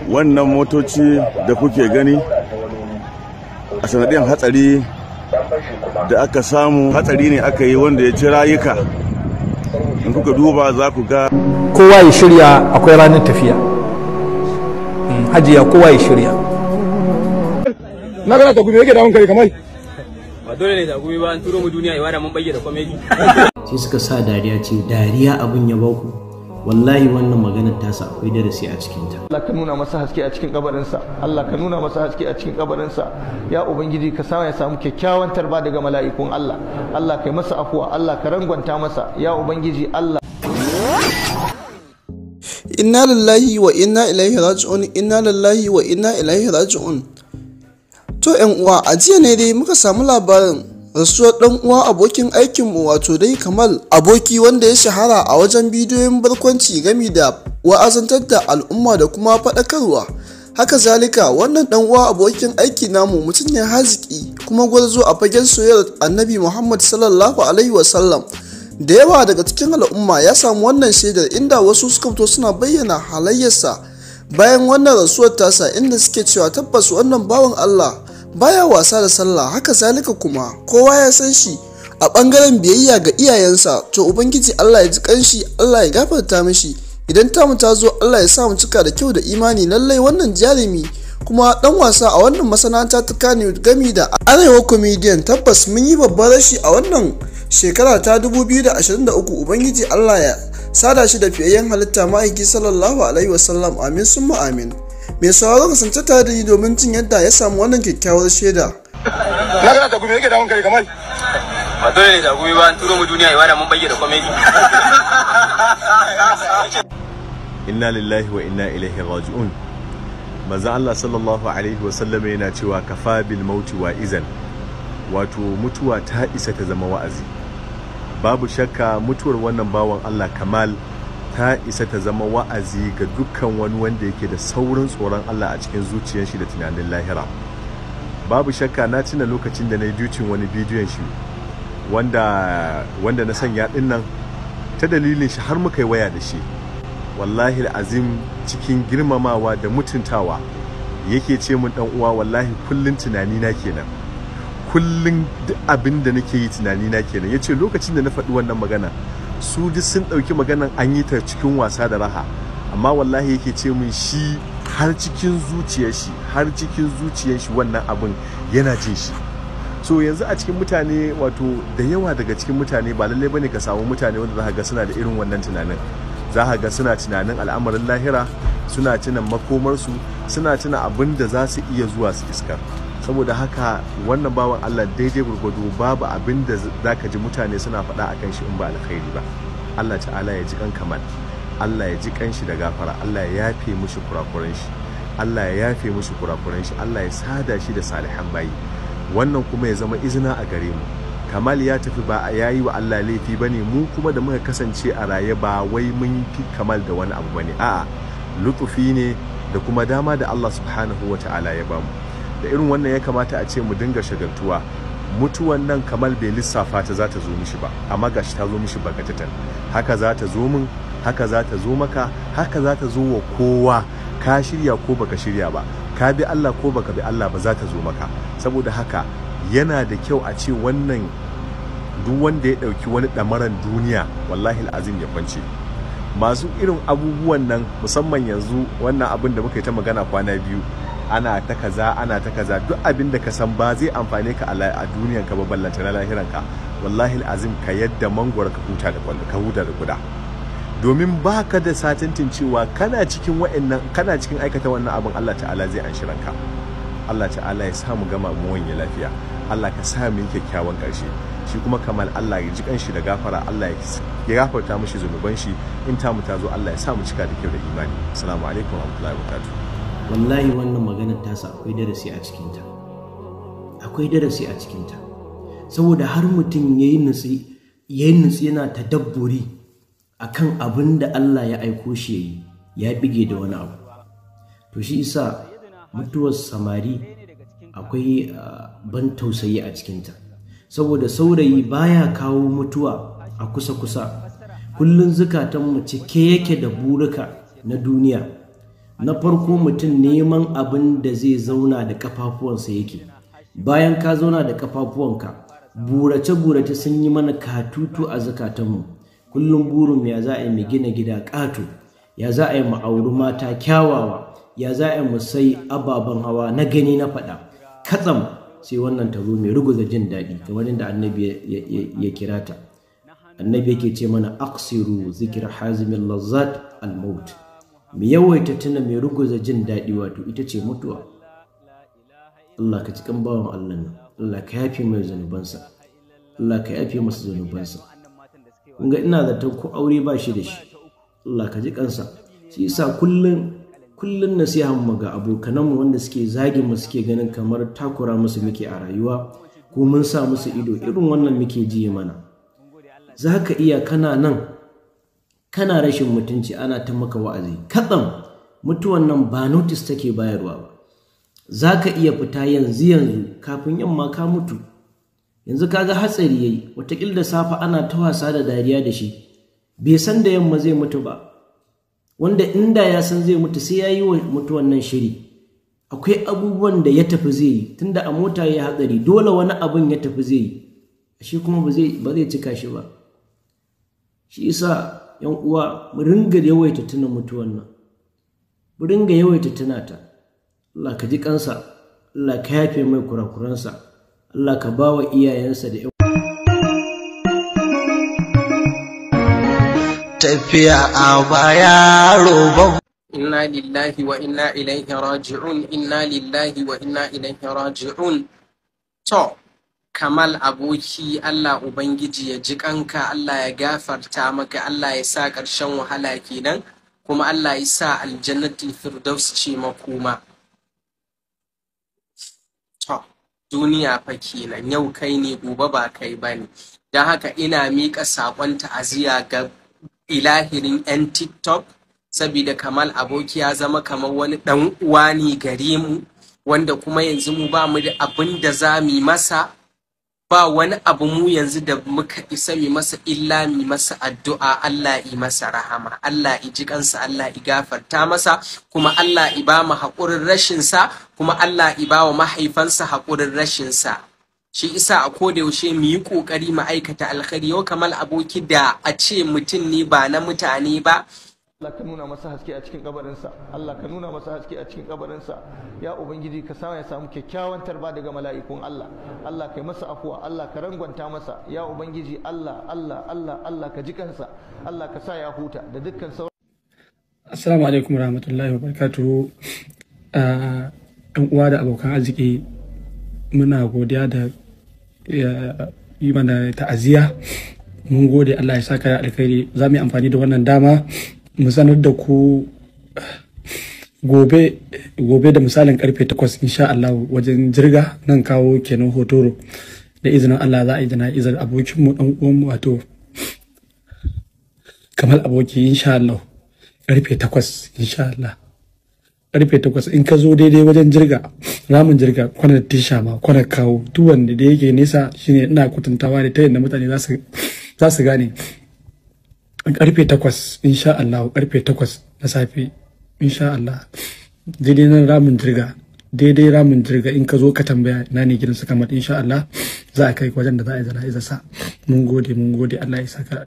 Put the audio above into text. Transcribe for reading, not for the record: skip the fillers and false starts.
wannan motoci da kuke gani a sanadiyar hatsari da aka samu, hatsari ne aka yi wanda ya ci rayuka. In kuka duba za ku ga kowa ya shirya, akwai ranar tafiya. Hajiya kowa ya shirya. Na gana ta gumi yake da hankali kamar ba dole ne da gumi ba, an turo mu duniya ibada mun bayyana komedi. Sai suka sa dariya ce dariya abin ya baku. Wallahi wannan maganar tasa akwai darasi a cikinta. Allah ka nuna masa haske a cikin kabarinsa. Allah ka nuna masa haske a cikin kabarinsa. Ya Ubangiji ka sa ya samu kyakkyawan tarba daga mala'ikun Allah. Allah kai masa afuwa, Allah ka rangwanta masa. Ya Ubangiji Allah. Inna lillahi wa inna ilaihi raji'un. Inna lillahi wa inna ilaihi raji'un. To ƴan uwa, a jiya ne dai muka samu labarin rasuwar dan uwa abokin aikinmu, wato dai Kamal, aboki wanda ya shahara a wajen bidiyoyin barkwanci gami da wa'azantar da al'umma da kuma faɗakarwa. Haka zalika wannan dan uwa abokin aiki namu mutum ne haziki kuma gwarzo a fagen soyayyar Annabi Muhammad sallallahu alaihi wasallam. Da yawa daga cikin al'umma ya samu wannan shaidar, inda wasu suka fito suna bayyana halayyarsa bayan wannan rasuwar tasa, inda suke cewa tabbas wannan bawan Allah baya wasa da sallah. Haka zalika kuma kowa ya san shi a bangaren biyayya ga iyayensa. To ubangiji Allah ya ji kanshi, Allah ya gafarta mishi. Idan tamu ta zo, Allah ya sa mu cika da kyau da imani. Lallai wannan jarumi kuma dan wasa a wannan masana'anta ta Kano gami da Arewa Comedian, tabbas mun yi babban rashi a wannan shekara ta 2023. ubangiji Allah ya sada shi da fiyayyen halitta ma'aiki sallallahu alaihi wasallam. Amin summa amin. Mai sauraro kasance tare da ni domin jin yadda ya samu wannan kyakkyawar shaida. Na gana ta gumi yake da hankali kamar ba dole ne da gumi ba, an turo mu duniya ibada mun bayyana komedi. inna lillahi wa inna ilaihi raji'un. Manzo Allah sallallahu alaihi wasallam yana cewa kafa bil mauti wa izan, wato mutuwa ta isa ta zama wa'azi. Babu shakka mutuwar wannan bawan Allah Kamal ta isa ta zama wa'azi ga dukkan wani wanda yake da saurin tsoron Allah a cikin zuciyar shi da tunanin lahira. Babu shakka na tuna lokacin da na yi dutin wani bidiyon shi wanda na sanya din nan, ta dalilin shi har muka yi waya da shi. Wallahi azim cikin girmamawa da mutuntawa yake ce mun dan uwa, wallahi kullun tunani na kenan, kullun duk abin da nake yi tunani na kenan. Yace lokacin da na faɗi wannan magana, su duk sun ɗauki maganan an yi ta cikin wasa da raha, amma wallahi yake ce min shi har cikin zuciyar shi wannan abin yana jin shi. So yanzu a cikin mutane, wato da yawa daga cikin mutane, ba lallai bane ka samu mutane wanda za ka ga suna da irin wannan tunanin. Za ka ga suna tunanin al'amarin lahira, suna tunan makomarsu, suna tuna abin da za su iya zuwa su iskar. Saboda haka wannan bawan Allah daidai gurgudu babu abin da za ka ji mutane suna faɗa a kan shi in ba alkhairi ba. Allah ta'ala ya ji kan Kamal, Allah ya ji kan shi da gafara, Allah ya yafe mushi kurakuran shi, Allah ya yafe mushi kurakuran shi, Allah ya sada shi da salihan bayi. Wannan kuma ya zama izina a gare mu. Kamal ya tafi ba ya yi wa Allah laifi bane, mu kuma da muka kasance a raye ba wai mun fi Kamal da wani abu bane, a'a lutufi ne da kuma dama da Allah subhanahu wa ta'ala ya bamu. Da irin wannan ya kamata a ce mu dinga shagaltuwa. Mutuwan nan Kamal bai lissafa ta za ta zo mishi ba, amma gashi ta zo mishi bakatatan. Haka za ta zo min, haka za ta zo maka, haka za ta zo wa kowa. Ka shirya ko baka shirya ba, ka bi Allah ko baka bi Allah ba, za ta zo maka. Saboda haka yana da kyau a ce wannan duk wanda ya dauki wani damaran duniya, wallahi alazim ya kwance. Masu irin abubuwan nan, musamman yanzu wannan abin da muka yi ta magana kwana biyu, ana ta kaza, duk abin da ka san ba zai amfane ka a duniyan ka ba, ballanta na lahiran ka, wallahi alazim ka yadda mangwara ka huta da kuda. Domin baka da satantin cewa kana cikin aikata wannan abin, Allah ta'ala zai anshi ranka. Allah ta'ala ya samu gama mu wanye lafiya, Allah ka sa mu kyakkyawan karshe. Shi kuma Kamal, Allah ya ji kanshi da gafara, Allah ya gafarta mishi zunuban shi. In ta mu ta zo, Allah ya sa mu cika da kyau da imani. Assalamu alaikum wa rahmatullahi wa barakatuh. Wallahi wannan maganar tasa akwai darasi a cikinta, akwai darasi a cikinta. Saboda har mutum yayi nutsi yana tadabburi akan abin da Allah ya aiko shi yayi, ya bige da wani abu. To shi isa mutuwar samari akwai ban tausayi a cikinta, saboda saurayi baya kawo mutuwa a kusa-kusa. Kullun zukatanmu cike yake da burika na duniya. na farko mutum neman abin da zai zauna da kafafuwansa yake. Bayan ka zauna da kafafuwanka, burace-burace sun yi mana katutu a zakatanmu. Kullum burin ya za a yi mu gina gida ƙato, ya za a yi mu auri mata kyawawa, ya za a yi mu sai ababen hawa na gani na faɗa. Katsam sai wannan ta zo mai ruguza jin daɗi, kamar yadda annabi ya kira ta. Annabi yake ce mana aksiru zikir hazimin lazzat al-maut. Mu yawaita tuna mai ruguza jin daɗi, wato ita ce mutuwa. Allah ka cikin bawan Allah nan, Allah ka yafe mai zanubansa, Allah ka yafe masa zanubansa. Kun ga ina zaton ko aure ba shi da shi, Allah ka ji kansa. Shi yasa kullun nasihan mu ga abokananmu wanda suke zagin mu, suke ganin kamar takura musu muke a rayuwa ko mun sa musu ido, irin wannan muke ji mana. Za ka iya kana nan kana rashin mutunci, ana ta maka wa'azi, kaɗan mutuwan nan ba notice take bayarwa ba. Za ka iya fita yanzu kafin yamma ka mutu. Yanzu kaga hatsari yayi, wataƙil da safe ana ta wasa da dariya da shi, bai san da yamma zai mutu ba. Wanda inda ya san zai mutu sai ya yi wa mutuwan nan shiri. Akwai abubuwan da ya tafi zai yi, tunda a mota ya hatsari, dole wani abin ya tafi zai yi, shi kuma ba zai cika shi ba. Shi isa yan uwa mu ringa yawaita tuna mutuwan nan, mu ringa yawaita tuna ta. Allah ka ji kansa, Allah ka yafe mai kurakuransa, Allah ka ba wa iyayensa da yan tafiya a baya roba. Inna lillahi wa inna ilaihi raji'un, inna lillahi wa inna ilaihi raji'un. To, Kamal aboki, Allah Ubangiji ya ji kanka, Allah ya gafarta maka, Allah ya sa ƙarshen wahala kenan, kuma Allah ya sa aljannatul firdaus ce makoma. To, duniya fa kenan, yau kai ne gobe ba kai bane. Don haka ina miƙa saƙon ta'aziyya ga ilahirin 'yan TikTok, saboda Kamal aboki ya zama kamar wani ɗan uwa ne gare mu, wanda kuma yanzu mu ba mu da abin da za mu yi masa. Ba wani abu mu yanzu da muka isa mi masa illa mi masa addu'a, Allah yi masa rahama, Allah yi ji kansa, Allah yi gafarta masa, kuma Allah yi ba mu haƙurin rashinsa, kuma Allah yi ba wa mahaifansa haƙurin rashinsa. Shi isa a koda yaushe mu yi ƙoƙari mu aikata alkhairi. Yau Kamal aboki da a ce mutum ne ba na mutane ba, Allah ka nuna masa haske a cikin kabarinsa, Allah ka nuna masa haske a cikin kabarinsa. Ya Ubangiji ka sa ya samu kyakkyawan tarba daga mala'ikun Allah, Allah kai masa afuwa, Allah ka rangwanta masa. Ya Ubangiji Allah ka ji kansa, Allah ka sa ya huta da dukkan sauran. Assalamu alaikum warahmatullahi wabarakatuhu. Ɗan uwa da abokan arziki, muna godiya da yi mana ta'aziyya. Mun gode, Allah ya saka alkhairi. Za mu yi amfani da wannan dama mu sanar da ku gobe da misalin karfe 8 insha Allah wajen jirga nan kawo kenan hotoro, da izinin Allah za a yi jana'izar abokinmu dan uwanmu wato Kamal aboki insha Allah karfe 8 insha Allah karfe 8 in ka zo daidai wajen jirga, ramin jirga kwanar tisha ma kwanar kawo, duk wanda da yake nesa shine ina kutuntawa da ta yadda mutane za su gane. Karfe 8 insha Allah, karfe 8 na safe insha Allah, daidai nan ramin jirga in ka zo ka tambaya ina ne gidan su Kamal insha Allah za a kai wajen da za a yi jana'izar sa. Mun gode Allah ya saka